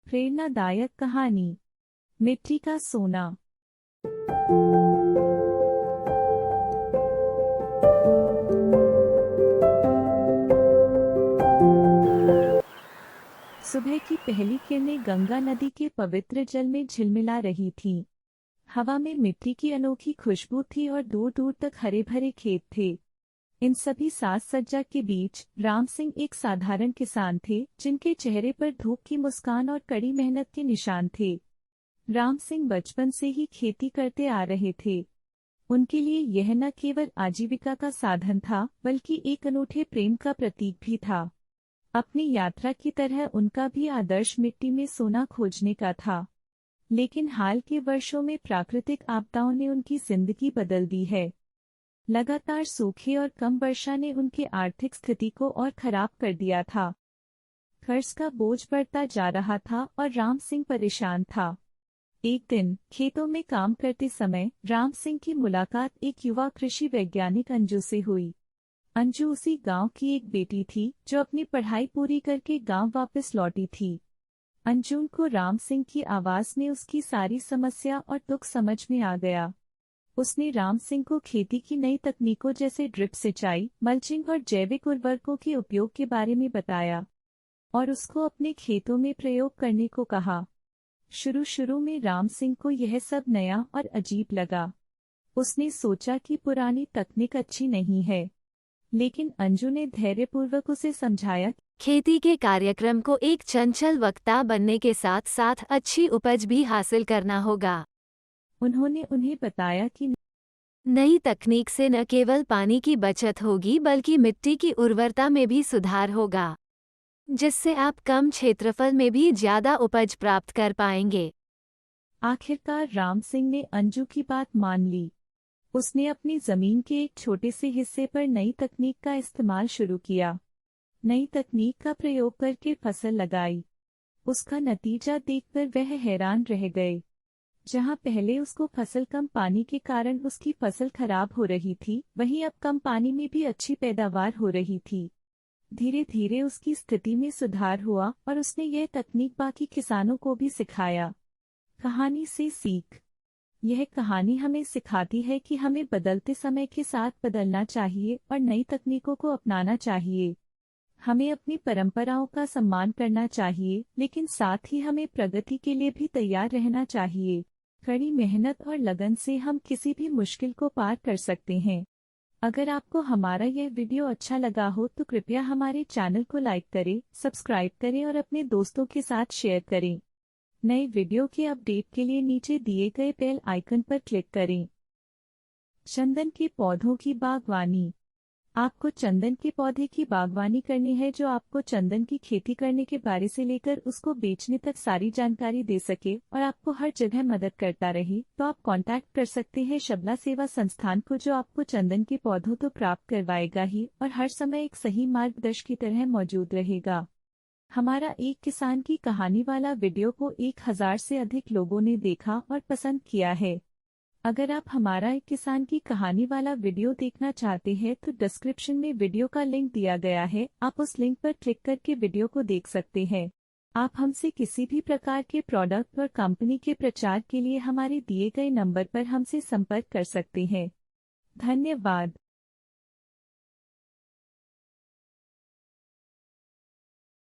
प्रेरणादायक कहानी मिट्टी का सोना। सुबह की पहली किरणें गंगा नदी के पवित्र जल में झिलमिला रही थीं। हवा में मिट्टी की अनोखी खुशबू थी और दूर दूर तक हरे भरे खेत थे। इन सभी साज सज्जा के बीच राम सिंह एक साधारण किसान थे, जिनके चेहरे पर धूप की मुस्कान और कड़ी मेहनत के निशान थे। राम सिंह बचपन से ही खेती करते आ रहे थे। उनके लिए यह न केवल आजीविका का साधन था, बल्कि एक अनूठे प्रेम का प्रतीक भी था। अपनी यात्रा की तरह उनका भी आदर्श मिट्टी में सोना खोजने का था। लेकिन हाल के वर्षों में प्राकृतिक आपदाओं ने उनकी जिंदगी बदल दी है। लगातार सूखे और कम वर्षा ने उनकी आर्थिक स्थिति को और खराब कर दिया था। कर्ज का बोझ बढ़ता जा रहा था और राम सिंह परेशान था। एक दिन खेतों में काम करते समय राम सिंह की मुलाकात एक युवा कृषि वैज्ञानिक अंजू से हुई। अंजू उसी गांव की एक बेटी थी जो अपनी पढ़ाई पूरी करके गांव वापस लौटी थी। अंजू को राम सिंह की आवाज में उसकी सारी समस्या और दुख समझ में आ गया। उसने राम सिंह को खेती की नई तकनीकों जैसे ड्रिप सिंचाई, मल्चिंग और जैविक उर्वरकों के उपयोग के बारे में बताया और उसको अपने खेतों में प्रयोग करने को कहा। शुरू में राम सिंह को यह सब नया और अजीब लगा। उसने सोचा कि पुरानी तकनीक अच्छी नहीं है, लेकिन अंजू ने धैर्यपूर्वक उसे समझाया। खेती के कार्यक्रम को एक चंचल वक्ता बनने के साथ साथ अच्छी उपज भी हासिल करना होगा। उन्होंने उन्हें बताया कि नई तकनीक से न केवल पानी की बचत होगी बल्कि मिट्टी की उर्वरता में भी सुधार होगा, जिससे आप कम क्षेत्रफल में भी ज्यादा उपज प्राप्त कर पाएंगे। आखिरकार राम सिंह ने अंजू की बात मान ली। उसने अपनी जमीन के एक छोटे से हिस्से पर नई तकनीक का इस्तेमाल शुरू किया। नई तकनीक का प्रयोग करके फसल लगाई। उसका नतीजा देखकर वह हैरान रह गए। जहां पहले उसको फसल कम पानी के कारण उसकी फसल खराब हो रही थी, वहीं अब कम पानी में भी अच्छी पैदावार हो रही थी। धीरे धीरे उसकी स्थिति में सुधार हुआ और उसने यह तकनीक बाकी किसानों को भी सिखाया। कहानी से सीख। यह कहानी हमें सिखाती है कि हमें बदलते समय के साथ बदलना चाहिए और नई तकनीकों को अपनाना चाहिए। हमें अपनी परंपराओं का सम्मान करना चाहिए, लेकिन साथ ही हमें प्रगति के लिए भी तैयार रहना चाहिए। कड़ी मेहनत और लगन से हम किसी भी मुश्किल को पार कर सकते हैं। अगर आपको हमारा यह वीडियो अच्छा लगा हो तो कृपया हमारे चैनल को लाइक करें, सब्सक्राइब करें और अपने दोस्तों के साथ शेयर करें। नए वीडियो के अपडेट के लिए नीचे दिए गए बेल आइकन पर क्लिक करें। चंदन के पौधों की बागवानी। आपको चंदन के पौधे की बागवानी करनी है जो आपको चंदन की खेती करने के बारे से लेकर उसको बेचने तक सारी जानकारी दे सके और आपको हर जगह मदद करता रहे, तो आप कांटेक्ट कर सकते हैं शबला सेवा संस्थान को, जो आपको चंदन के पौधों तो प्राप्त करवाएगा ही और हर समय एक सही मार्गदर्शक की तरह मौजूद रहेगा। हमारा एक किसान की कहानी वाला वीडियो को 1000 से अधिक लोगों ने देखा और पसंद किया है। अगर आप हमारा एक किसान की कहानी वाला वीडियो देखना चाहते हैं तो डिस्क्रिप्शन में वीडियो का लिंक दिया गया है, आप उस लिंक पर क्लिक करके वीडियो को देख सकते हैं। आप हमसे किसी भी प्रकार के प्रोडक्ट और कंपनी के प्रचार के लिए हमारे दिए गए नंबर पर हमसे संपर्क कर सकते हैं। धन्यवाद।